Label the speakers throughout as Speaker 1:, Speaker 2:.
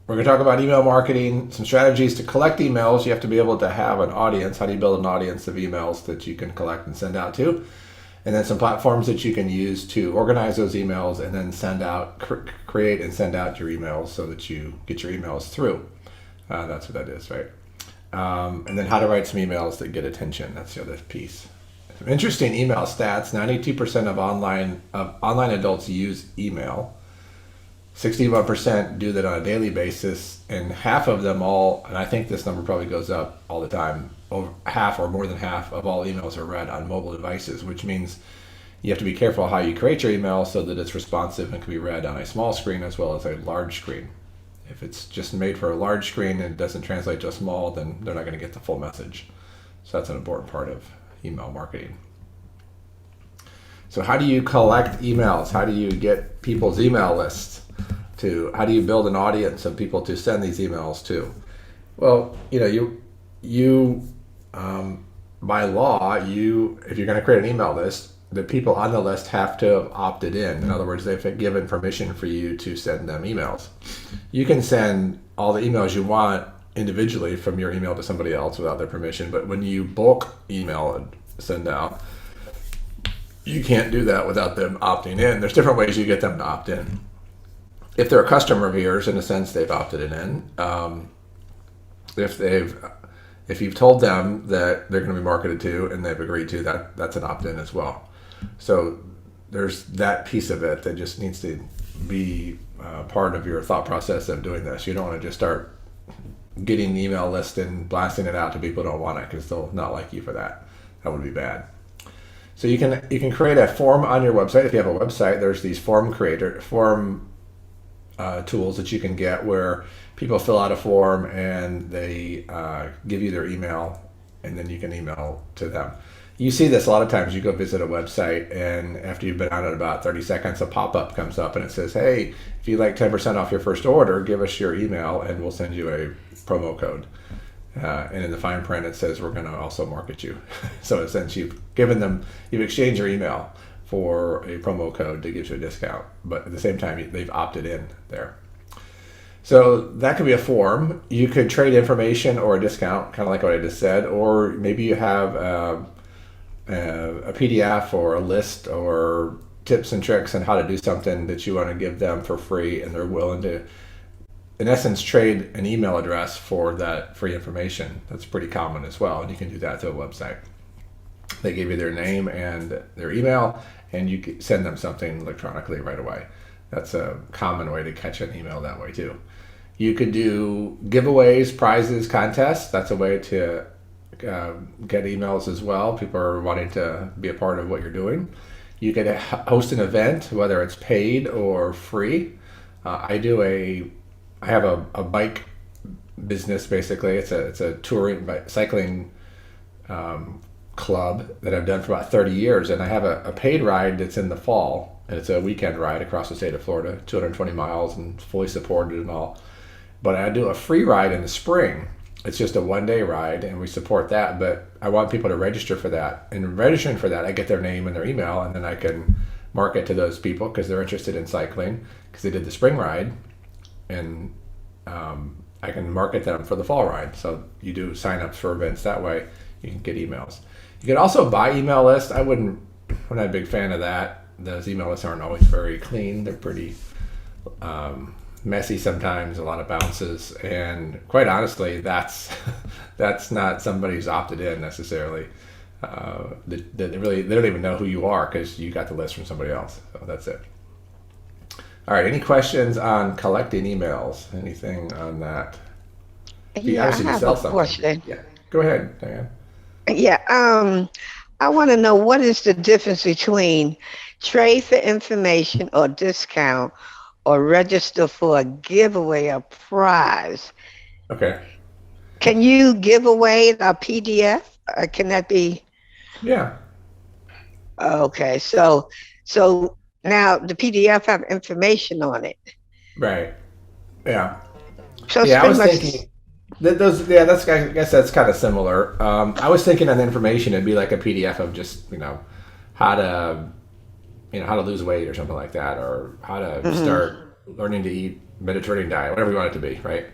Speaker 1: we're going to talk about email marketing, some strategies to collect emails. You have to be able to have an audience. How do you build an audience of emails that you can collect and send out to? And then some platforms that you can use to organize those emails and then send out, create and send out your emails so that you get your emails through. That's what that is, right? And then how to write some emails that get attention. That's the other piece. Some interesting email stats. 92% of online adults use email. 61% do that on a daily basis, and half of them all, and I think this number probably goes up all the time, over half or more than half of all emails are read on mobile devices, which means you have to be careful how you create your email so that it's responsive and can be read on a small screen as well as a large screen. If it's just made for a large screen and it doesn't translate to a small, then they're not going to get the full message. So that's an important part of email marketing. So how do you collect emails? How do you get people's email lists? How do you build an audience of people to send these emails to? Well, you by law, if you're going to create an email list, the people on the list have to have opted in. In other words, they've given permission for you to send them emails. You can send all the emails you want individually from your email to somebody else without their permission, but when you bulk email and send out, you can't do that without them opting in. There's different ways you get them to opt in. If they're a customer of yours, in a sense, they've opted it in. If you've told them that they're going to be marketed to and they've agreed to, that's an opt-in as well. So there's that piece of it that just needs to be part of your thought process of doing this. You don't want to just start getting the email list and blasting it out to people who don't want it because they'll not like you for that. That would be bad. So you can create a form on your website. If you have a website, there's these form tools that you can get where people fill out a form and they give you their email, and then you can email to them. You see this a lot of times. You go visit a website, and after you've been on it about 30 seconds, a pop-up comes up and it says, hey, if you'd like 10% off your first order, give us your email and we'll send you a promo code. And in the fine print, it says we're going to also market you. So since you've exchanged your email for a promo code that gives you a discount, but at the same time, they've opted in there. So that could be a form. You could trade information or a discount, kind of like what I just said, or maybe you have a PDF or a list or tips and tricks on how to do something that you want to give them for free, and they're willing to, in essence, trade an email address for that free information. That's pretty common as well, and you can do that to a website. They give you their name and their email, and you can send them something electronically right away. That's a common way to catch an email that way too. You could do giveaways, prizes, contests. That's a way to get emails as well. People are wanting to be a part of what you're doing. You could host an event, whether it's paid or free. I have a bike business basically. It's a touring cycling club that I've done for about 30 years, and I have a paid ride that's in the fall, and it's a weekend ride across the state of Florida, 220 miles and fully supported and all. But I do a free ride in the spring. It's just a one-day ride, and we support that, but I want people to register for that. And registering for that, I get their name and their email, and then I can market to those people because they're interested in cycling because they did the spring ride, and I can market them for the fall ride. So you do sign-ups for events that way, you can get emails. You can also buy email lists. I'm not a big fan of that. Those email lists aren't always very clean. They're pretty messy sometimes, a lot of bounces, and quite honestly, that's not somebody who's opted in necessarily. They don't even know who you are because you got the list from somebody else. So that's it. All right. Any questions on collecting emails? Anything on that?
Speaker 2: Yeah, I have a question.
Speaker 1: Yeah. Go ahead, Diane.
Speaker 2: Yeah, I want to know what is the difference between trade for information or discount or register for a giveaway or prize.
Speaker 1: Okay.
Speaker 2: Can you give away a PDF? Can that be?
Speaker 1: Yeah.
Speaker 2: Okay, so now the PDF have information on it.
Speaker 1: Right. Yeah.
Speaker 2: So it's
Speaker 1: Yeah. I
Speaker 2: pretty
Speaker 1: was
Speaker 2: much.
Speaker 1: thinking those. Yeah. I guess that's kind of similar. I was thinking on the information, it'd be like a PDF of just how to how to lose weight or something like that, or how to
Speaker 2: Mhm.
Speaker 1: start learning to eat Mediterranean diet, whatever you want it to be, right?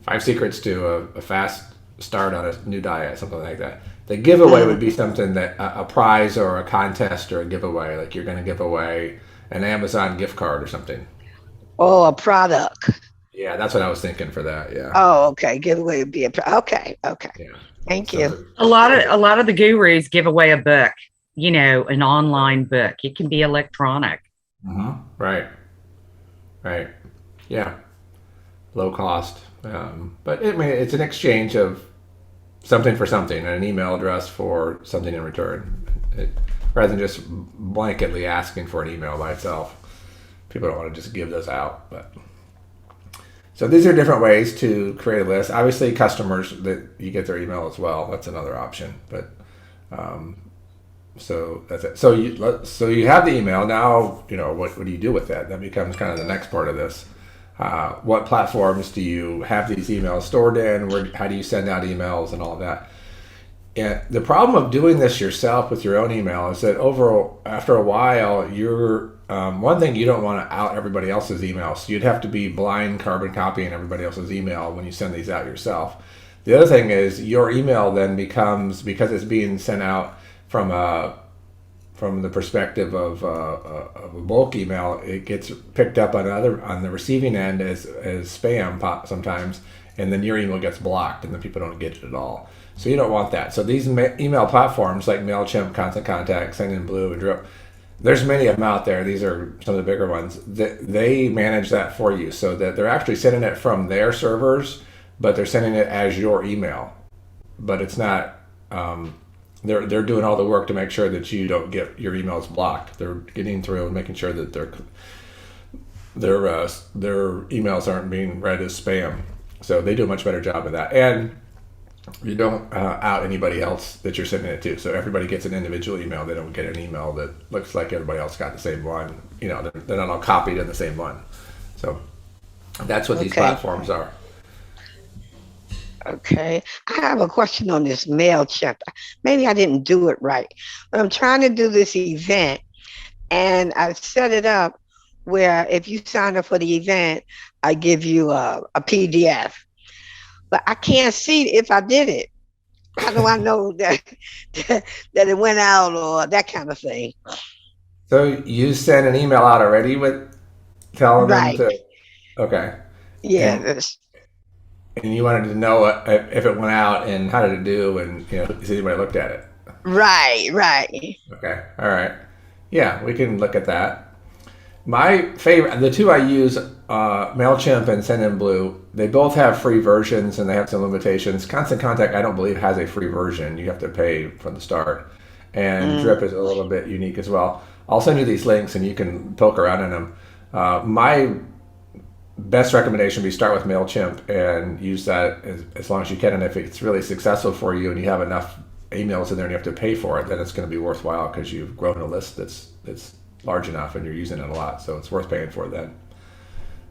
Speaker 1: 5 secrets to a fast start on a new diet, something like that. The giveaway would be
Speaker 2: Mm.
Speaker 1: something that a prize or a contest or a giveaway, like you're going to give away an Amazon gift card or something.
Speaker 2: Oh, a product.
Speaker 1: Yeah, that's what I was thinking for that. Yeah,
Speaker 2: Oh, okay. Giveaway would be a okay. Okay.
Speaker 1: yeah.
Speaker 2: Thank
Speaker 1: So
Speaker 2: you.
Speaker 1: for,
Speaker 3: A
Speaker 1: okay.
Speaker 3: lot of the gurus give away a book, an online book. It can be electronic.
Speaker 1: Right, right. Yeah, low cost. But I mean, it's an exchange of something for something and an email address for something in return, it, rather than just blanketly asking for an email by itself. People don't want to just give those out. But so these are different ways to create a list. Obviously, customers that you get their email as well. That's another option. But so that's it. So you have the email now. What do you do with that? That becomes kind of the next part of this. What platforms do you have these emails stored in? How do you send out emails and all of that? And the problem of doing this yourself with your own email is that after a while, you're one thing, you don't want to out everybody else's email, so you'd have to be blind carbon copying everybody else's email when you send these out yourself. The other thing is your email then becomes, because it's being sent out from the perspective of a bulk email, it gets picked up on the receiving end as spam sometimes, and then your email gets blocked, and then people don't get it at all. So you don't want that. So these email platforms like Mailchimp, Constant Contact, Sendinblue, and Drip, there's many of them out there. These are some of the bigger ones. They manage that for you, so that they're actually sending it from their servers, but they're sending it as your email. But it's not. They're doing all the work to make sure that you don't get your emails blocked. They're getting through and making sure that their emails aren't being read as spam. So they do a much better job of that. And you don't out anybody else that you're sending it to. So everybody gets an individual email. They don't get an email that looks like everybody else got the same one. They're not all copied in the same one. So that's what these
Speaker 2: Okay.
Speaker 1: platforms are.
Speaker 2: Okay. I have a question on this MailChimp. Maybe I didn't do it right, but I'm trying to do this event and I set it up where if you sign up for the event, I give you a PDF, but I can't see if I did it. How do I know that it went out or that kind of thing?
Speaker 1: So you sent an email out already with telling them
Speaker 2: Right.
Speaker 1: to, okay.
Speaker 2: Yeah.
Speaker 1: And and you wanted to know if it went out and how did it do, and has anybody looked at it?
Speaker 2: Right. Right.
Speaker 1: Okay, all right, yeah, we can look at that. My favorite, the two I use, Mailchimp and Sendinblue, they both have free versions and they have some limitations. Constant Contact, I don't believe, has a free version. You have to pay from the start, and
Speaker 2: Mm,
Speaker 1: Drip is a little bit unique as well. I'll send you these links and you can poke around in them. My best recommendation would be start with MailChimp and use that as long as you can. And if it's really successful for you and you have enough emails in there and you have to pay for it, then it's going to be worthwhile because you've grown a list that's large enough and you're using it a lot. So it's worth paying for it then.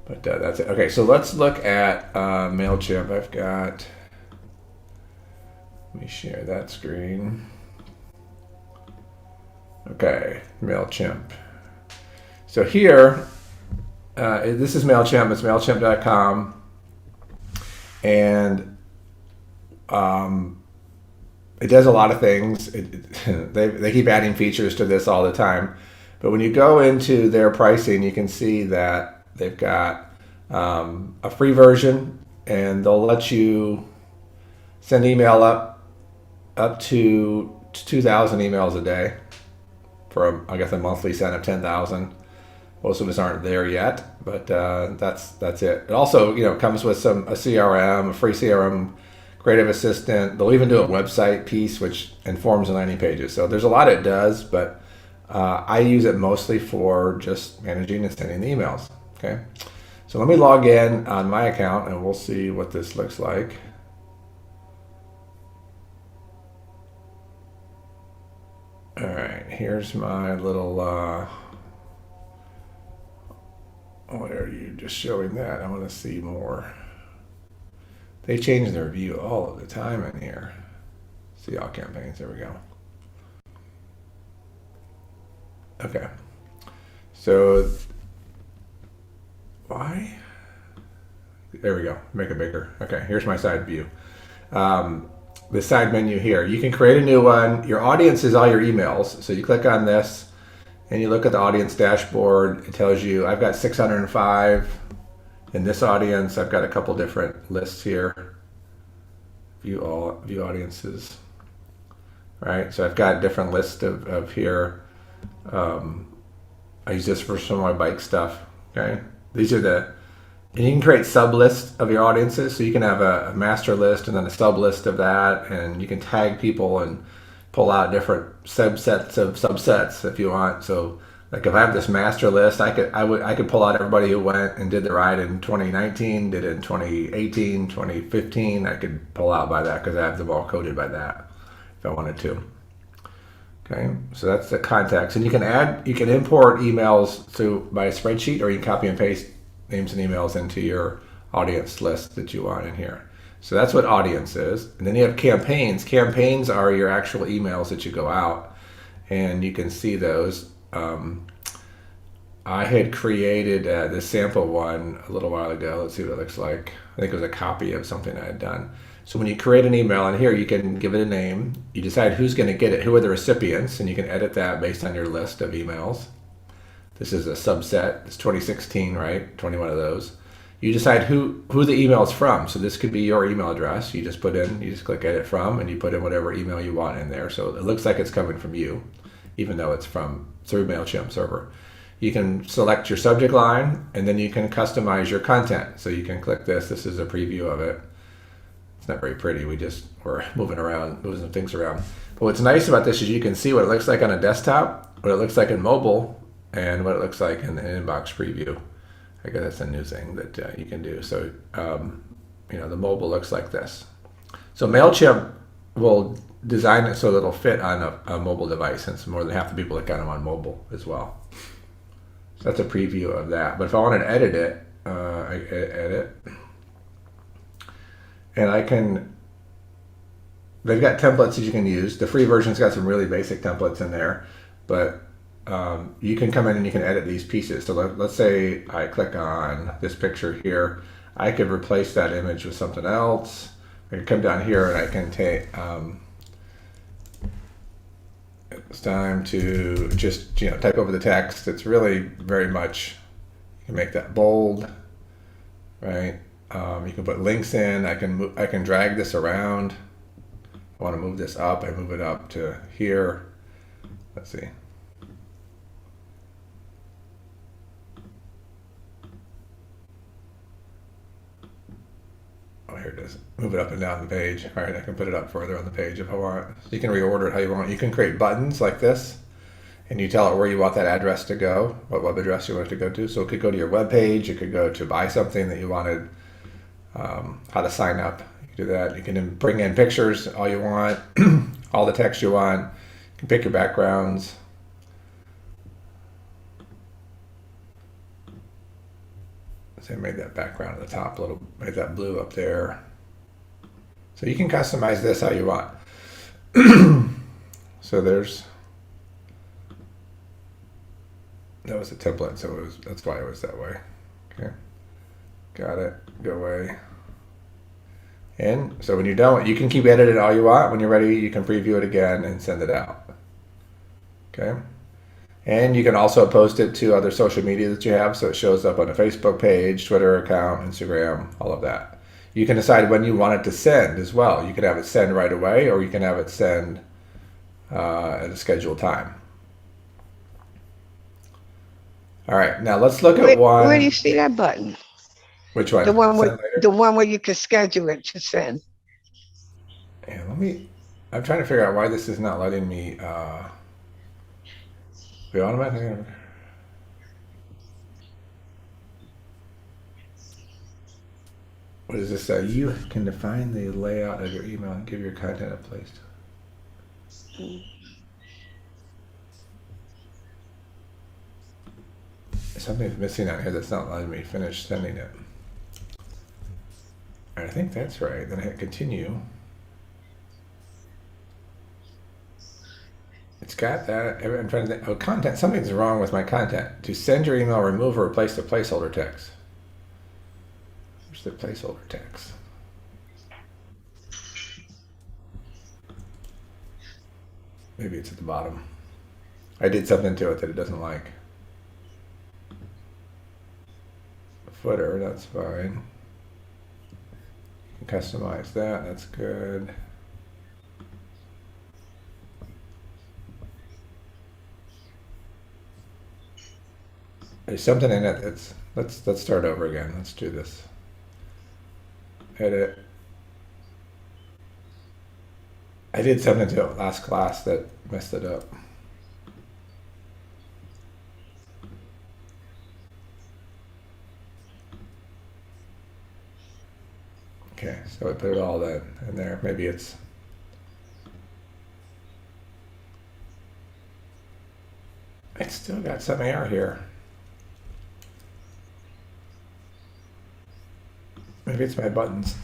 Speaker 1: But that's it. Okay, so let's look at MailChimp. Let me share that screen. Okay, MailChimp. So here, this is MailChimp. It's MailChimp.com. And it does a lot of things. They keep adding features to this all the time. But when you go into their pricing, you can see that they've got a free version, and they'll let you send email up to 2,000 emails a day for I guess a monthly send of 10,000. Most of us aren't there yet, but that's it. It also comes with a CRM, a free CRM, creative assistant. They'll even do a website piece which informs the landing pages. So there's a lot it does, but I use it mostly for just managing and sending the emails. Okay, so let me log in on my account and we'll see what this looks like. All right, here's my little. Why are you just showing that? I want to see more. They change their view all of the time in here. See all campaigns. There we go. Okay. So why? There we go. Make it bigger. Okay, here's my side view. The side menu here. You can create a new one. Your audience is all your emails. So you click on this and you look at the audience dashboard. It tells you I've got 605 in this audience. I've got a couple different lists here. View audiences. Right. So I've got a different list of here. I use this for some of my bike stuff. Okay. These are and you can create sub lists of your audiences. So you can have a master list and then a sub list of that, and you can tag people and pull out different subsets of subsets if you want. So like if I have this master list, I could pull out everybody who went and did the ride in 2019, did it in 2018, 2015. I could pull out by that because I have them all coded by that if I wanted to. Okay, so that's the contacts, and you can import emails by a spreadsheet, or you can copy and paste names and emails into your audience list that you want in here. So that's what audience is. And then you have campaigns. Campaigns are your actual emails that you go out, and you can see those. I had created this sample one a little while ago. Let's see what it looks like. I think it was a copy of something I had done. So when you create an email, and here you can give it a name. You decide who's going to get it, who are the recipients, and you can edit that based on your list of emails. This is a subset. It's 2016, right? 21 of those. You decide who the email is from. So this could be your email address. You just click edit from, and you put in whatever email you want in there. So it looks like it's coming from you, even though it's through MailChimp server. You can select your subject line, and then you can customize your content. So you can click this. This is a preview of it. It's not very pretty. We're moving some things around. But what's nice about this is you can see what it looks like on a desktop, what it looks like in mobile, and what it looks like in the inbox preview. I guess that's a new thing that you can do. So, the mobile looks like this. So MailChimp will design it so that it'll fit on a mobile device, since more than half the people that got them on mobile as well. So that's a preview of that. But if I wanted to edit it, I edit. And they've got templates that you can use. The free version's got some really basic templates in there, but you can come in and you can edit these pieces. So let's say I click on this picture here. I could replace that image with something else. I can come down here and I can take, it's time to just type over the text. It's really very much, you can make that bold, right? You can put links in. I can drag this around. I want to move this up. I move it up to here. Let's see. Oh, here it is. Move it up and down the page. All right, I can put it up further on the page if I want. So you can reorder it how you want. You can create buttons like this, and you tell it where you want that address to go, what web address you want it to go to. So it could go to your web page. It could go to buy something that you wanted. How to sign up. You can do that. You can bring in pictures all you want, all the text you want. You can pick your backgrounds. So I made that background at the top made that blue up there. So you can customize this how you want. So that was a template, so that's why it was that way. Okay. Got it. Go away. And so when you're done, you can keep editing all you want. When you're ready, you can preview it again and send it out. Okay. And you can also post it to other social media that you have, so it shows up on a Facebook page, Twitter account, Instagram, all of that. You can decide when you want it to send as well. You can have it send right away, or you can have it send at a scheduled time. All right. Now let's look at one.
Speaker 2: Where do you see that button?
Speaker 1: Which one?
Speaker 2: The one where you can schedule it to send.
Speaker 1: Yeah, I'm trying to figure out why this is not letting me be automatic. What does this say? You can define the layout of your email and give your content a place. Something's missing out here that's not letting me finish sending it. I think that's right. Then I hit continue. It's got that. I'm trying to think. Oh, content. Something's wrong with my content. To send your email, remove or replace the placeholder text. Where's the placeholder text? Maybe it's at the bottom. I did something to it that it doesn't like. Footer, that's fine. Customize that, that's good. There's something in it that's, let's start over again. Let's do this. Edit. I did something to it last class that messed it up. Okay, so I put it all in there. Maybe it's still got some error here. Maybe it's my buttons.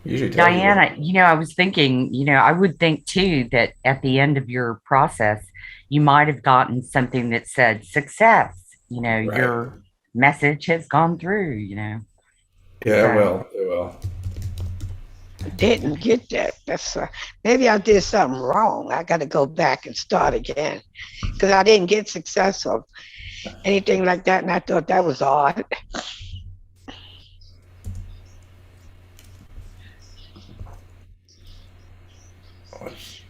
Speaker 1: Usually tells you
Speaker 3: Diana, I was thinking, I would think too that at the end of your process, you might have gotten something that said success,
Speaker 1: Right.
Speaker 3: your message has gone through,
Speaker 1: Yeah,
Speaker 3: So-
Speaker 1: it will.
Speaker 2: Didn't get that. That's maybe I did something wrong. I got to go back and start again because I didn't get success or anything like that, and I thought that was odd.
Speaker 1: What's-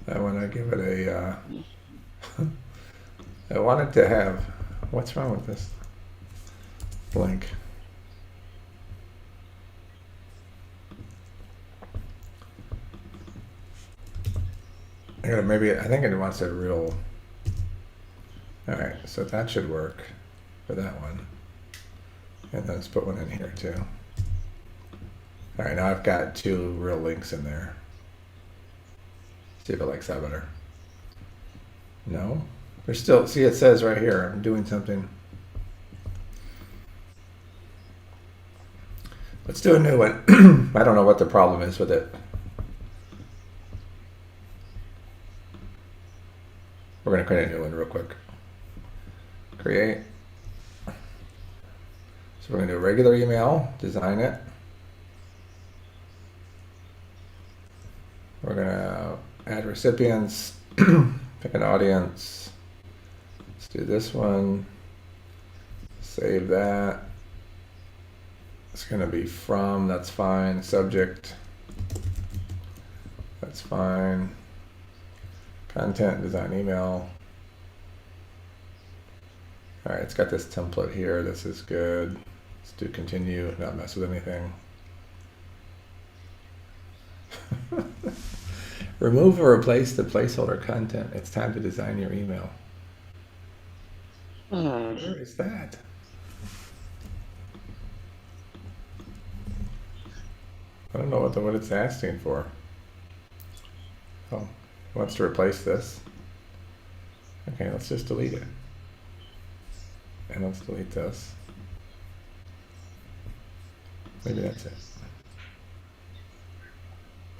Speaker 1: I want to give it a. I wanted to have. What's wrong with this? Blank. I think it wants a real. All right, so that should work for that one. And then let's put one in here too. All right, now I've got two real links in there. See if it likes that better. No, there's still, see, it says right here, I'm doing something. Let's do a new one. I don't know what the problem is with it. We're going to create a new one real quick. Create. So we're going to do a regular email, design it. We're going to add recipients, pick an audience. Let's do this one. Save that. It's going to be from, that's fine. Subject, that's fine. Content, design email. All right, it's got this template here. This is good. Let's do continue, not mess with anything. Remove or replace the placeholder content. It's time to design your email. Where is that? I don't know what it's asking for. Oh, it wants to replace this. Okay, let's just delete it. And let's delete this. Maybe that's it.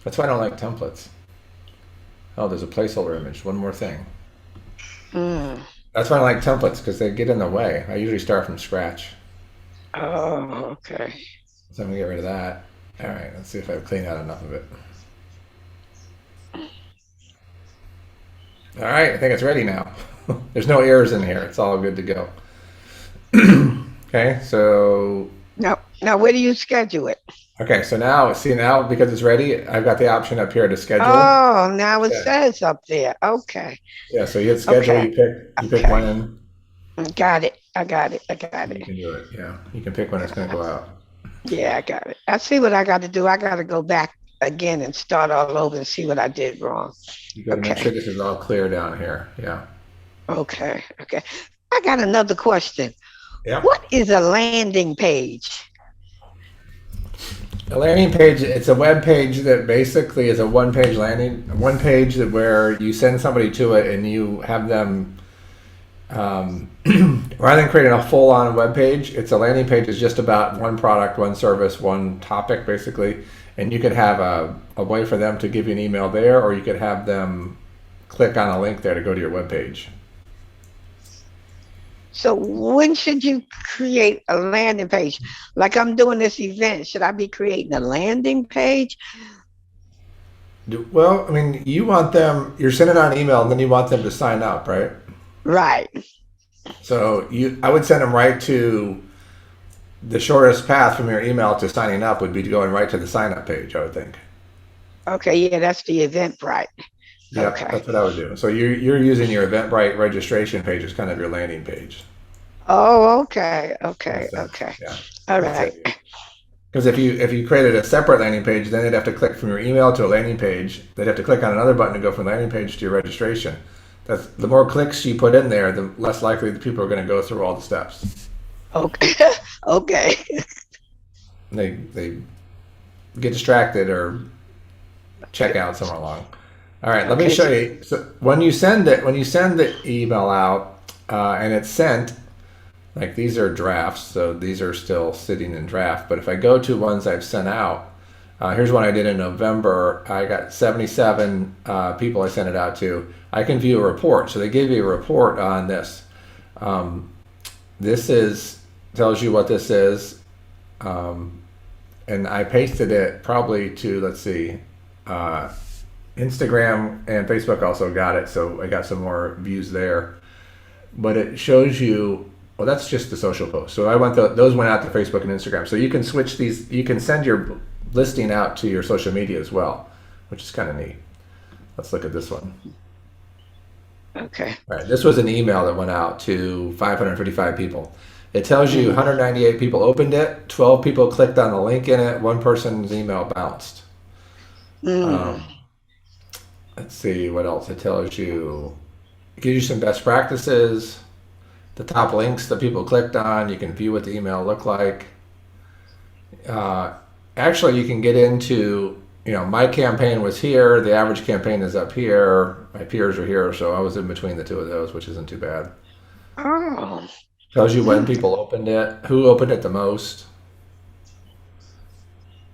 Speaker 1: That's why I don't like templates. Oh, there's a placeholder image. One more thing. That's why I like templates, because they get in the way. I usually start from scratch.
Speaker 2: Oh, okay.
Speaker 1: So I'm gonna get rid of that. All right, let's see if I've cleaned out enough of it. All right, I think it's ready now. There's no errors in here. It's all good to go. Okay, so.
Speaker 2: Now where do you schedule it?
Speaker 1: Okay, so now, see now, because it's ready, I've got the option up here to schedule.
Speaker 2: Oh, now it
Speaker 1: Yeah.
Speaker 2: says up there. Okay.
Speaker 1: Yeah, so you hit schedule,
Speaker 2: Okay.
Speaker 1: you pick
Speaker 2: Okay.
Speaker 1: when.
Speaker 2: Got it. I got it.
Speaker 1: You can do it, yeah. You can pick when it's gonna go out.
Speaker 2: Yeah, I got it. I see what I got to do. I got to go back again and start all over and see what I did wrong.
Speaker 1: You gotta make
Speaker 2: Okay.
Speaker 1: sure this is all clear down here, yeah.
Speaker 2: Okay. I got another question.
Speaker 1: Yeah.
Speaker 2: What is a landing page?
Speaker 1: A landing page, it's a web page that basically is a one page that where you send somebody to it and you have them, rather than creating a full on web page, it's a landing page is just about one product, one service, one topic basically. And you could have a way for them to give you an email there, or you could have them click on a link there to go to your webpage.
Speaker 2: So when should you create a landing page? Like I'm doing this event, should I be creating a landing page?
Speaker 1: Well, I mean, you're sending out an email and then you want them to sign up, right?
Speaker 2: Right.
Speaker 1: So I would send them right to the shortest path from your email to signing up would be going right to the sign up page, I would think.
Speaker 2: Okay, yeah, that's the Eventbrite.
Speaker 1: Yeah,
Speaker 2: Okay.
Speaker 1: that's what I would do. So you're using your Eventbrite registration page as kind of your landing page.
Speaker 2: Oh, okay, okay,
Speaker 1: That's it.
Speaker 2: okay.
Speaker 1: Yeah,
Speaker 2: All
Speaker 1: that's
Speaker 2: right.
Speaker 1: it. Because if you created a separate landing page, then they'd have to click from your email to a landing page. They'd have to click on another button to go from the landing page to your registration. That's the more clicks you put in there, the less likely the people are going to go through all the steps.
Speaker 2: Okay. Okay.
Speaker 1: They get distracted or check out somewhere along. All right, let me
Speaker 2: Okay.
Speaker 1: show you. So when you send the email out and it's sent, like these are drafts, so these are still sitting in draft. But if I go to ones I've sent out, here's one I did in November. I got 77 people I sent it out to. I can view a report. So they give you a report on this. This tells you what this is. And I pasted it probably to, let's see, Instagram and Facebook also got it. So I got some more views there. But it shows you, well, that's just the social post. So those went out to Facebook and Instagram. So you can switch these, you can send your listing out to your social media as well, which is kind of neat. Let's look at this one.
Speaker 2: Okay.
Speaker 1: All right, this was an email that went out to 555 people. It tells you 198 people opened it, 12 people clicked on the link in it, one person's email bounced.
Speaker 2: Mm.
Speaker 1: Let's see what else it tells you. It gives you some best practices, the top links that people clicked on. You can view what the email looked like. Actually, you can get into, my campaign was here, the average campaign is up here, my peers are here, so I was in between the two of those, which isn't too bad.
Speaker 2: Oh.
Speaker 1: Tells you when people opened it, who opened it the most.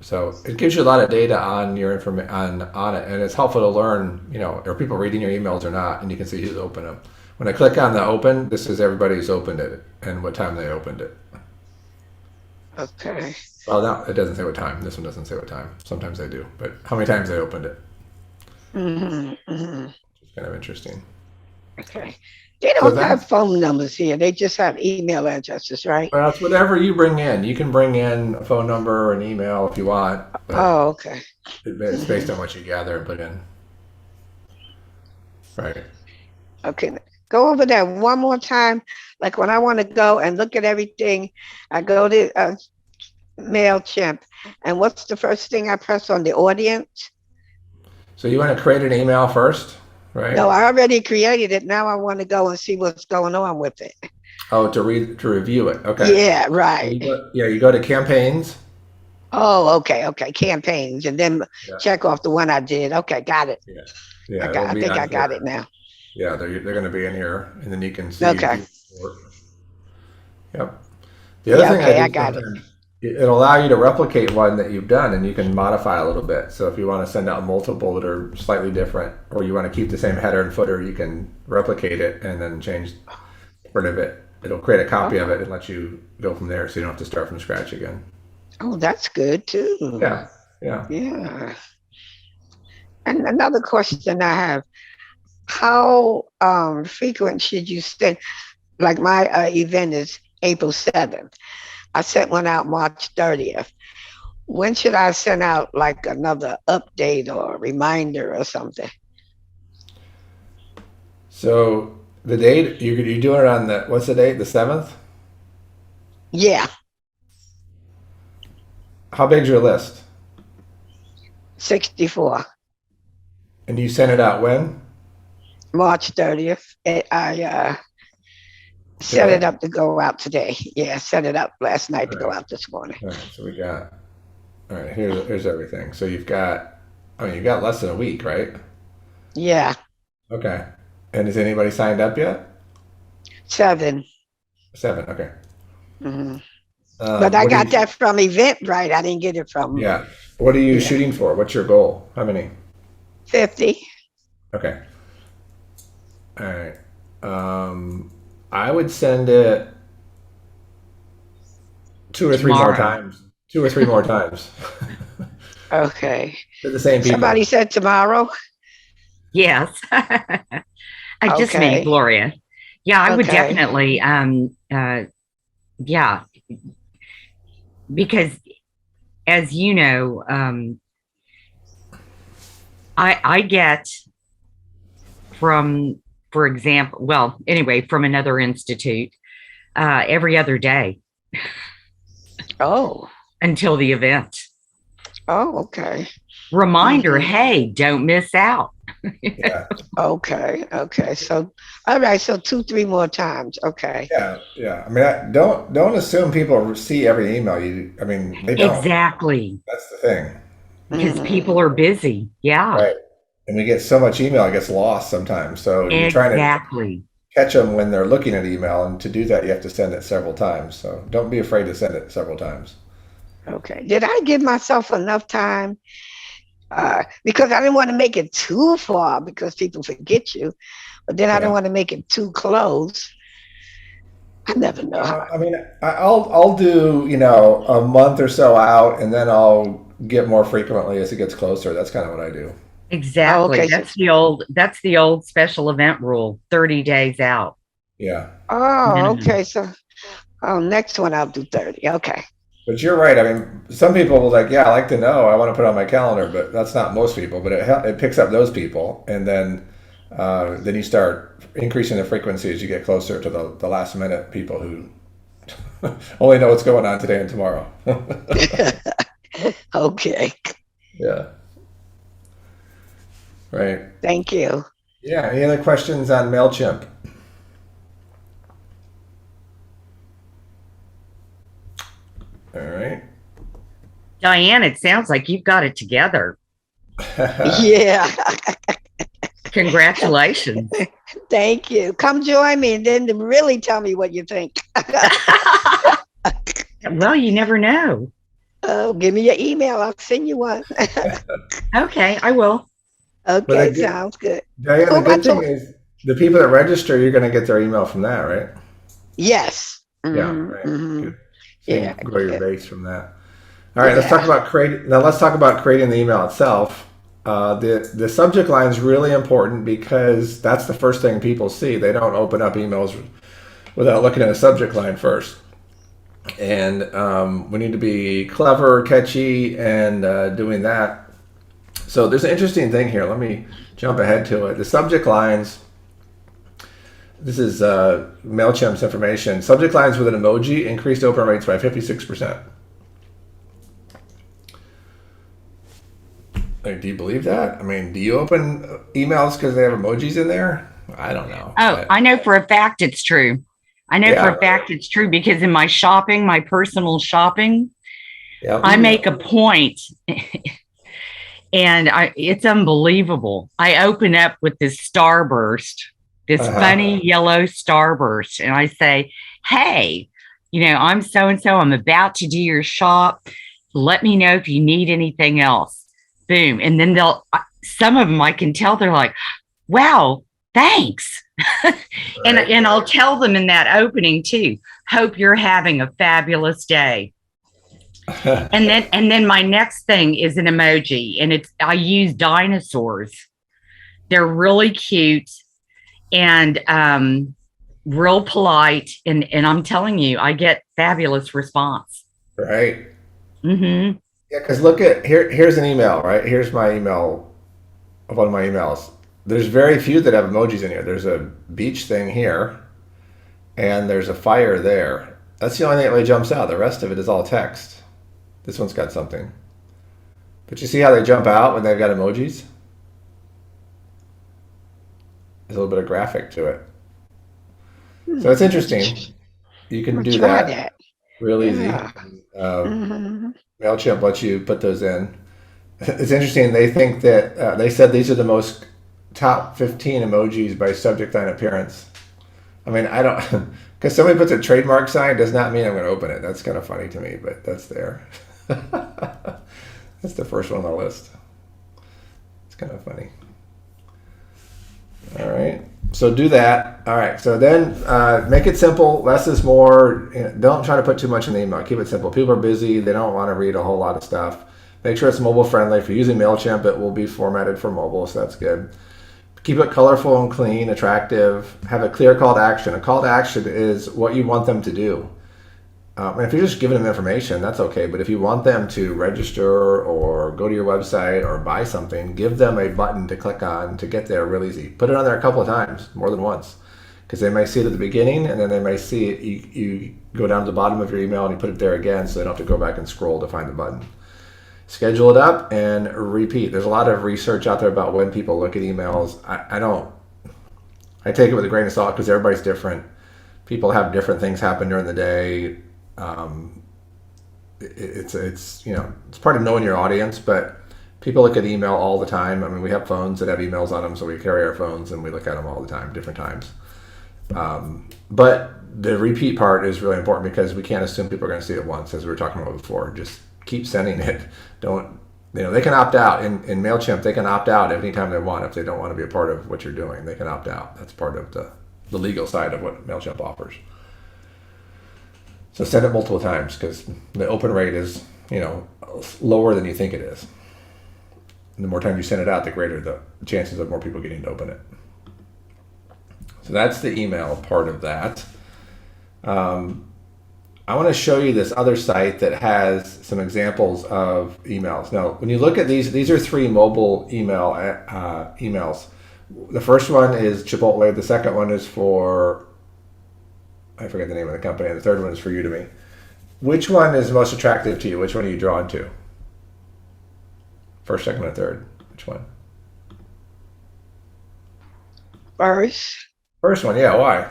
Speaker 1: So it gives you a lot of data on your information on it, and it's helpful to learn, are people reading your emails or not, and you can see who's opened them. When I click on the open, this is everybody who's opened it and what time they opened it.
Speaker 2: Okay.
Speaker 1: Well, no, it doesn't say what time. This one doesn't say what time. Sometimes they do, but how many times they opened it? It's kind of interesting.
Speaker 2: Okay. They
Speaker 1: So
Speaker 2: don't have phone numbers here. They just have email addresses, right?
Speaker 1: well, it's whatever you bring in. You can bring in a phone number or an email if you want, but
Speaker 2: Oh, okay.
Speaker 1: it's based on what you gather and put in. Right.
Speaker 2: Okay. Go over that one more time. Like when I want to go and look at everything, I go to MailChimp. And what's the first thing I press on the audience?
Speaker 1: So you want to create an email first, right?
Speaker 2: No, I already created it. Now I want to go and see what's going on with it.
Speaker 1: Oh, to review it. Okay.
Speaker 2: Yeah,
Speaker 1: So
Speaker 2: right.
Speaker 1: you go to campaigns.
Speaker 2: Oh, okay, okay. Campaigns, and then
Speaker 1: Yeah.
Speaker 2: check off the one I did. Okay, got it.
Speaker 1: Yeah. Yeah. It'll
Speaker 2: I
Speaker 1: be
Speaker 2: think
Speaker 1: on
Speaker 2: I got
Speaker 1: here.
Speaker 2: it now.
Speaker 1: Yeah, they're going to be in here, and then you can see.
Speaker 2: Okay.
Speaker 1: Yep. The other
Speaker 2: Yeah,
Speaker 1: thing
Speaker 2: okay,
Speaker 1: I
Speaker 2: I
Speaker 1: do
Speaker 2: got it.
Speaker 1: sometimes, it'll allow you to replicate one that you've done, and you can modify a little bit. So if you want to send out multiple that are slightly different, or you want to keep the same header and footer, you can replicate it and then change part of it. It'll create a copy of it and let you go from there, so you don't have to start from scratch again.
Speaker 2: Oh, that's good too.
Speaker 1: Yeah. Yeah.
Speaker 2: Yeah. And another question I have: how frequent should you send? Like my event is April 7th. I sent one out March 30th. When should I send out like another update or reminder or something?
Speaker 1: So the date you're doing it on what's the date? The 7th.
Speaker 2: Yeah,
Speaker 1: How big's your list?
Speaker 2: 64,
Speaker 1: And you send it out when?
Speaker 2: March 30th. I set
Speaker 1: Today.
Speaker 2: it up to go out today. Yeah, set it up last night to
Speaker 1: All
Speaker 2: go
Speaker 1: right.
Speaker 2: out this morning.
Speaker 1: All right. So we got. All right. Here's everything. So you've got. I mean, you got less than a week, right?
Speaker 2: Yeah,
Speaker 1: Okay. And is anybody signed up yet?
Speaker 2: 7.
Speaker 1: 7. Okay.
Speaker 2: Mhm. But I
Speaker 1: What are
Speaker 2: got
Speaker 1: you?
Speaker 2: that from Eventbrite. I didn't get it from,
Speaker 1: Yeah. What are you
Speaker 2: yeah,
Speaker 1: shooting for? What's your goal? How many?
Speaker 2: 50.
Speaker 1: Okay. All right. Um, I would send it two or three more
Speaker 3: Tomorrow.
Speaker 1: times. Two or three more times
Speaker 2: Okay.
Speaker 1: to the same
Speaker 2: Somebody
Speaker 1: people.
Speaker 2: said tomorrow.
Speaker 3: Yes. Just me,
Speaker 2: Okay.
Speaker 3: Gloria. Yeah, I would
Speaker 2: Okay.
Speaker 3: definitely yeah, because as you know, I get from, for example, well, anyway, from another institute, every other day
Speaker 2: Oh.
Speaker 3: until the event.
Speaker 2: Oh, okay.
Speaker 3: Reminder,
Speaker 2: Hmm.
Speaker 3: hey, don't miss out.
Speaker 1: Yeah.
Speaker 2: Okay. Okay. So, all right. So two, three more times. Okay.
Speaker 1: Yeah. Yeah. I mean, don't assume people see every email you. I mean, they don't.
Speaker 3: Exactly.
Speaker 1: That's the thing.
Speaker 3: Because
Speaker 2: Hmm.
Speaker 3: people are busy. Yeah,
Speaker 1: Right. And we get so much email, it gets lost sometimes. So you're trying to
Speaker 3: exactly.
Speaker 1: catch them when they're looking at email, and to do that, you have to send it several times. So don't be afraid to send it several times.
Speaker 2: Okay. Did I give myself enough time? Because I didn't want to make it too far because people forget you, but then I didn't
Speaker 1: Yeah.
Speaker 2: want to make it too close. I never know how.
Speaker 1: I mean, I'll do a month or so out, and then I'll get more frequently as it gets closer. That's kind of what I do.
Speaker 2: Oh,
Speaker 3: Exactly.
Speaker 2: okay. So,
Speaker 3: That's the old special event rule, 30 days out
Speaker 1: Yeah.
Speaker 2: oh,
Speaker 3: minimum.
Speaker 2: okay. So, oh, next one I'll do 30. Okay.
Speaker 1: But you're right. I mean, some people will like, yeah, I like to know. I want to put it on my calendar, but that's not most people. But it picks up those people, and then you start increasing the frequency as you get closer to the last minute people who only know what's going on today and tomorrow.
Speaker 2: Okay.
Speaker 1: Yeah. Right.
Speaker 2: Thank you.
Speaker 1: Yeah. Any other questions on Mailchimp? All right.
Speaker 3: Diane, it sounds like you've got it together.
Speaker 2: Yeah.
Speaker 3: Congratulations.
Speaker 2: Thank you. Come join me and then really tell me what you think.
Speaker 3: Well, you never know.
Speaker 2: Oh, give me your email. I'll send you one.
Speaker 3: Okay, I will.
Speaker 1: But the
Speaker 2: Okay,
Speaker 1: good,
Speaker 2: sounds good.
Speaker 1: Diane, the
Speaker 2: Oh, by
Speaker 1: good
Speaker 2: the
Speaker 1: thing
Speaker 2: way,
Speaker 1: is the people that register, you're going to get their email from that, right?
Speaker 2: yes.
Speaker 1: Yeah,
Speaker 2: Hmm.
Speaker 1: right.
Speaker 2: Hmm.
Speaker 1: Good. So you
Speaker 2: Yeah,
Speaker 1: can grow your
Speaker 2: yeah,
Speaker 1: base from that. All right, let's talk
Speaker 2: yeah.
Speaker 1: about creating. Now let's talk about creating the email itself. The subject line is really important because that's the first thing people see. They don't open up emails without looking at a subject line first. And we need to be clever, catchy, and doing that. So there's an interesting thing here. Let me jump ahead to it. The subject lines. This is Mailchimp's information. Subject lines with an emoji increased open rates by 56%. Like, do you believe that? I mean, do you open emails because they have emojis in there? I don't know.
Speaker 3: Oh, I know for a fact it's true. I know for
Speaker 1: Yeah,
Speaker 3: a fact it's true because in my shopping, my personal shopping,
Speaker 1: yep.
Speaker 3: I make a point and it's unbelievable. I open up with this starburst, this
Speaker 1: Uh-huh.
Speaker 3: funny yellow starburst, and I say, hey, I'm so and so. I'm about to do your shop. Let me know if you need anything else. Boom. And then some of them I can tell they're like, wow, thanks.
Speaker 1: Right.
Speaker 3: And I'll tell them in that opening too. Hope you're having a fabulous day. And then my next thing is an emoji, and I use dinosaurs. They're really cute and real polite, and I'm telling you, I get fabulous response.
Speaker 1: Right.
Speaker 3: Mm-hmm.
Speaker 1: Yeah, because look at here's an email, right? Here's my email of one of my emails. There's very few that have emojis in here. There's a beach thing here, and there's a fire there. That's the only thing that really jumps out. The rest of it is all text. This one's got something. But you see how they jump out when they've got emojis? There's a little bit of graphic to it. So it's
Speaker 2: Hmm.
Speaker 1: interesting. You
Speaker 2: I'm
Speaker 1: can
Speaker 2: gonna
Speaker 1: do
Speaker 2: try
Speaker 1: that
Speaker 2: that.
Speaker 1: real easy.
Speaker 2: Yeah.
Speaker 1: Uh,
Speaker 2: Hmm.
Speaker 1: Mailchimp lets you put those in. It's interesting. They think that they said these are the most top 15 emojis by subject line appearance. I mean, I don't because somebody puts a trademark sign does not mean I'm going to open it. That's kind of funny to me, but that's there. That's the first one on the list. It's kind of funny. All right. So do that. All right. So then make it simple. Less is more. Don't try to put too much in the email. Keep it simple. People are busy. They don't want to read a whole lot of stuff. Make sure it's mobile friendly. If you're using MailChimp, it will be formatted for mobile, so that's good. Keep it colorful and clean, attractive. Have a clear call to action. A call to action is what you want them to do. And if you're just giving them information, that's okay. But if you want them to register or go to your website or buy something, give them a button to click on to get there real easy. Put it on there a couple of times, more than once, because they may see it at the beginning and then they may see it. You go down to the bottom of your email and you put it there again, so they don't have to go back and scroll to find the button. Schedule it up and repeat. There's a lot of research out there about when people look at emails. I take it with a grain of salt because everybody's different. People have different things happen during the day. It's part of knowing your audience, but people look at email all the time. I mean, we have phones that have emails on them, so we carry our phones and we look at them all the time, different times. But the repeat part is really important because we can't assume people are going to see it once, as we were talking about before. Just keep sending it. Don't, they can opt out in MailChimp. They can opt out anytime they want if they don't want to be a part of what you're doing. They can opt out. That's part of the legal side of what MailChimp offers. So send it multiple times because the open rate is, lower than you think it is. And the more times you send it out, the greater the chances of more people getting to open it. So that's the email part of that. I want to show you this other site that has some examples of emails. Now, when you look at these are 3 mobile emails. The first one is Chipotle. The second one is for, I forget the name of the company. And the third one is for Udemy. Which one is most attractive to you? Which one are you drawn to? First, second, or third? Which one? First one, yeah. Why?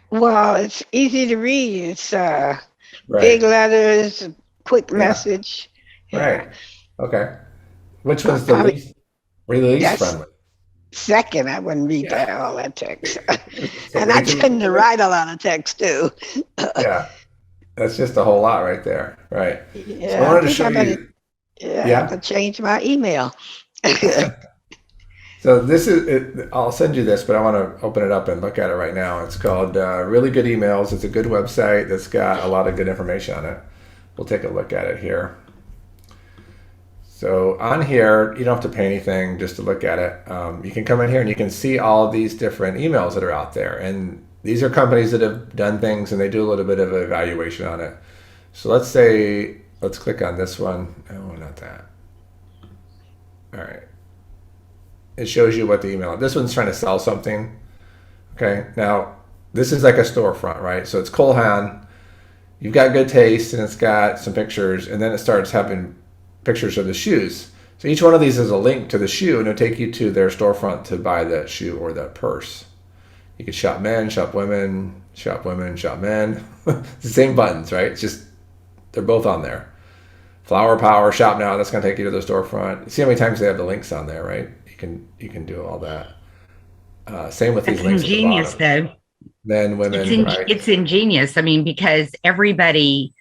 Speaker 2: Well, it's easy to read. It's
Speaker 1: Right.
Speaker 2: big letters, quick message.
Speaker 1: Right. Okay. Which one's the
Speaker 2: Probably-
Speaker 1: least least
Speaker 2: Yes.
Speaker 1: friendly?
Speaker 2: Second, I wouldn't read
Speaker 1: Yeah.
Speaker 2: all that text.
Speaker 1: So
Speaker 2: And I
Speaker 1: way too-
Speaker 2: tend to write a lot of text too.
Speaker 1: Yeah. That's just a whole lot right there. Right.
Speaker 2: Yeah,
Speaker 1: So I wanted to
Speaker 2: think
Speaker 1: show
Speaker 2: I'm gonna,
Speaker 1: you.
Speaker 2: yeah,
Speaker 1: Yeah.
Speaker 2: I could change my email.
Speaker 1: So this is it. I'll send you this, but I want to open it up and look at it right now. It's called Really Good Emails. It's a good website that's got a lot of good information on it. We'll take a look at it here. So on here, you don't have to pay anything just to look at it. You can come in here and you can see all of these different emails that are out there. And these are companies that have done things and they do a little bit of evaluation on it. So let's click on this one. Oh, not that. All right. It shows you what the email. This one's trying to sell something. Okay. Now, this is like a storefront, right? So it's Kolhan. You've got good taste and it's got some pictures, and then it starts having pictures of the shoes. So each one of these is a link to the shoe, and it'll take you to their storefront to buy that shoe or that purse. You can shop men, shop women, shop women, shop men. It's the same buttons, right? It's just they're both on there. Flower Power, shop now. That's going to take you to the storefront. See how many times they have the links on there, right? You can do all that. Same with these
Speaker 3: It's
Speaker 1: links.
Speaker 3: ingenious,
Speaker 1: at the bottom.
Speaker 3: though.
Speaker 1: Men, women, right?
Speaker 3: It's ingenious. I mean, because everybody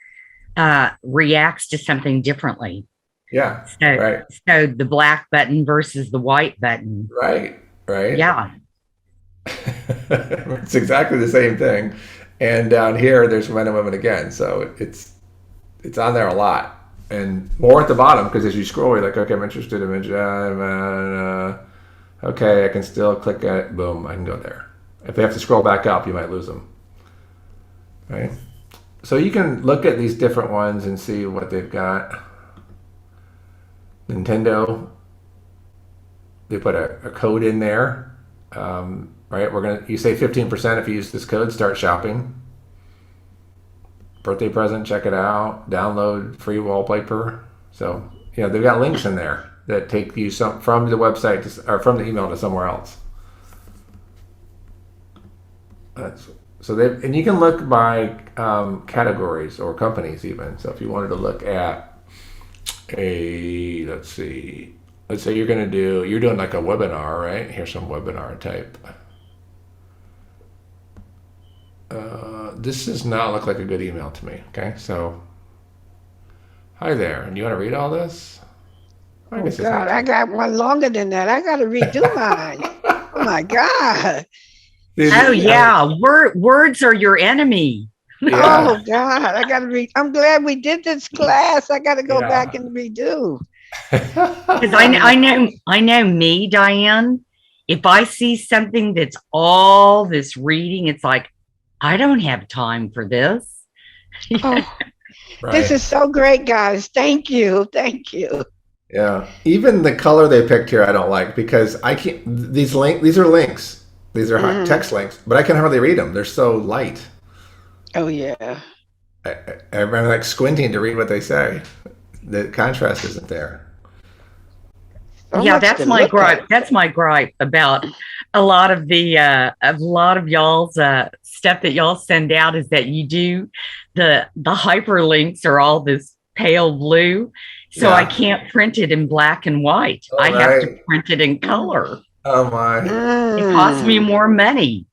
Speaker 3: reacts to something differently.
Speaker 1: Yeah.
Speaker 3: So,
Speaker 1: Right.
Speaker 3: so the black button versus the white button.
Speaker 1: Right.
Speaker 3: Yeah.
Speaker 1: It's exactly the same thing. And down here, there's men and women again. So it's on there a lot. And more at the bottom, because as you scroll, you're like, okay, I'm interested in okay, I can still click at it. Boom, I can go there. If they have to scroll back up, you might lose them. Right? So you can look at these different ones and see what they've got. Nintendo, they put a code in there. Right? You say 15% if you use this code, start shopping. Birthday present, check it out. Download free wallpaper. So, they've got links in there that take you from the website or from the email to somewhere else. And you can look by categories or companies even. So if you wanted to look at let's say you're doing like a webinar, right? Here's some webinar type. This does not look like a good email to me. Okay, so hi there, and you want to read all this?
Speaker 2: Oh God, I got one longer than that. I got to redo mine. my God.
Speaker 3: Oh
Speaker 2: Yeah.
Speaker 3: yeah, words are your enemy.
Speaker 2: Oh
Speaker 1: Yeah.
Speaker 2: God. I gotta read. I'm glad we did this class. I gotta go back
Speaker 1: Yeah.
Speaker 2: and redo.
Speaker 3: Because
Speaker 2: Oh,
Speaker 3: I know me, Diane. If I see something that's all this reading, it's like I don't have time for this.
Speaker 2: oh, this
Speaker 1: Right.
Speaker 2: is so great, guys. Thank you. Thank you.
Speaker 1: Yeah. Even the color they picked here, I don't like because I can't. These are links. These are
Speaker 2: Mhm.
Speaker 1: text links, but I can hardly read them. They're so light.
Speaker 2: Oh yeah.
Speaker 1: I'm like squinting to read what they say. The contrast isn't there.
Speaker 2: So
Speaker 3: Yeah,
Speaker 2: much to
Speaker 3: that's my
Speaker 2: look at.
Speaker 3: gripe. That's my gripe about a lot of y'all's stuff that y'all send out is that you do the hyperlinks are all this pale blue. So I
Speaker 1: Yeah.
Speaker 3: can't print it in black and white.
Speaker 1: All
Speaker 3: I have to
Speaker 1: right.
Speaker 3: print it in color.
Speaker 1: Oh my.
Speaker 3: It costs me
Speaker 2: Mm.
Speaker 3: more money.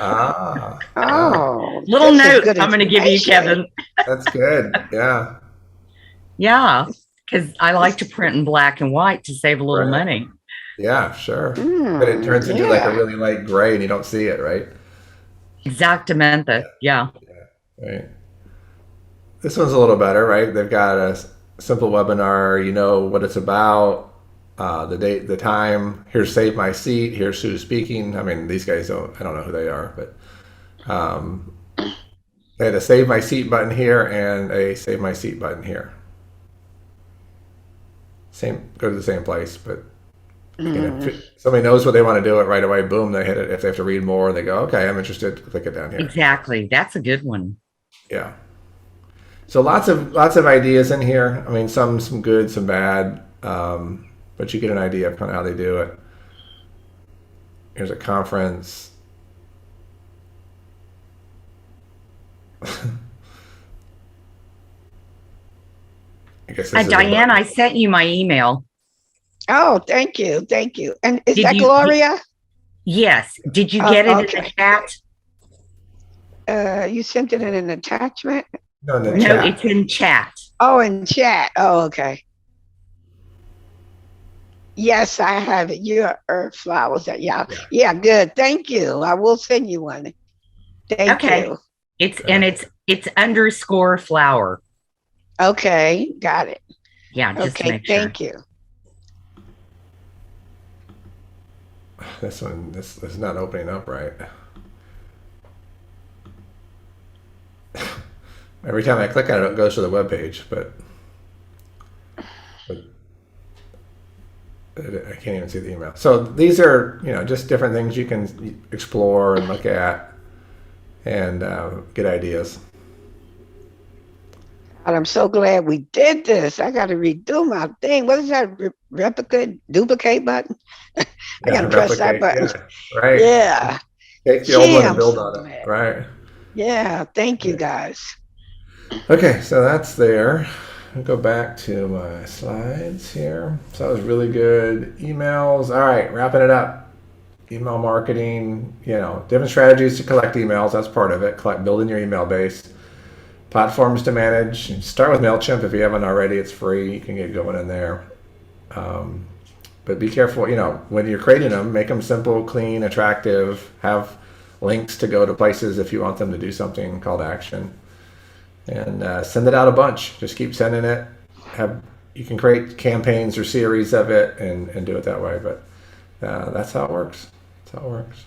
Speaker 1: Ah. Yeah.
Speaker 2: Oh,
Speaker 3: Little
Speaker 2: this is
Speaker 3: note
Speaker 2: good
Speaker 3: I'm going to give you,
Speaker 2: information.
Speaker 3: Kevin.
Speaker 1: That's good. Yeah.
Speaker 3: Yeah, because I like to
Speaker 2: This,
Speaker 3: print in black and white to save a little
Speaker 1: Right.
Speaker 3: money.
Speaker 1: Yeah. Sure. But it turns into like a
Speaker 2: yeah.
Speaker 1: really light gray, and you don't see it, right?
Speaker 3: Exactamente. Yeah.
Speaker 1: Right. This one's a little better, right? They've got a simple webinar. You know what it's about, the date, the time. Here's save my seat. Here's who's speaking. I mean, these guys don't. I don't know who they are, but um, they had a save my seat button here and a save my seat button here. Same, go to the same place, but
Speaker 2: Mm.
Speaker 1: if somebody knows what they want to do it right away, boom, they hit it. If they have to read more, they go, okay, I'm interested. Click it down here.
Speaker 3: Exactly. That's a good one.
Speaker 1: Yeah. So lots of ideas in here. I mean, some good, some bad, but you get an idea of kind of how they do it. Here's a conference. I guess this is a
Speaker 3: Diane,
Speaker 1: button.
Speaker 3: I sent you my email.
Speaker 2: Oh, thank you. Thank you. And is
Speaker 3: Did
Speaker 2: that
Speaker 3: you?
Speaker 2: Gloria?
Speaker 3: Yes. Did you
Speaker 2: Oh,
Speaker 3: get it in the
Speaker 2: okay.
Speaker 3: chat?
Speaker 2: You sent it in an attachment?
Speaker 1: No, in the
Speaker 2: Where is
Speaker 3: No,
Speaker 2: it?
Speaker 1: chat.
Speaker 3: it's in chat.
Speaker 2: Oh, in chat. Oh, okay. Yes, I have it. Your earth flowers. Yeah.
Speaker 1: Yeah.
Speaker 2: Yeah, good. Thank you. I will send you one. Thank
Speaker 3: Okay.
Speaker 2: you.
Speaker 3: And
Speaker 1: Okay.
Speaker 3: it's underscore flower.
Speaker 2: Okay, got it.
Speaker 3: Yeah, just to
Speaker 2: Okay,
Speaker 3: make sure.
Speaker 2: thank you.
Speaker 1: This is not opening up right. Every time I click on it, it goes to the web page, but I can't even see the email. So these are, just different things you can explore and look at and get ideas.
Speaker 2: God, I'm so glad we did this. I got to redo my thing. What is that? Replicate, duplicate button? I got
Speaker 1: Yeah,
Speaker 2: to press that
Speaker 1: replicate.
Speaker 2: button.
Speaker 1: Yeah, right.
Speaker 2: Yeah.
Speaker 1: Take the old
Speaker 2: Gee,
Speaker 1: one and
Speaker 2: I'm
Speaker 1: build
Speaker 2: so
Speaker 1: on it.
Speaker 2: glad.
Speaker 1: Right.
Speaker 2: Yeah, thank you
Speaker 1: Yeah.
Speaker 2: guys.
Speaker 1: Okay, so that's there. I'll go back to my slides here. So that was really good. Emails. All right, wrapping it up. Email marketing, different strategies to collect emails. That's part of it. Building your email base. Platforms to manage. Start with MailChimp if you haven't already. It's free. You can get going in there. Um, but be careful, when you're creating them, make them simple, clean, attractive. Have links to go to places if you want them to do something, call to action. And send it out a bunch. Just keep sending it. You can create campaigns or series of it and do it that way. But that's how it works. That's how it works.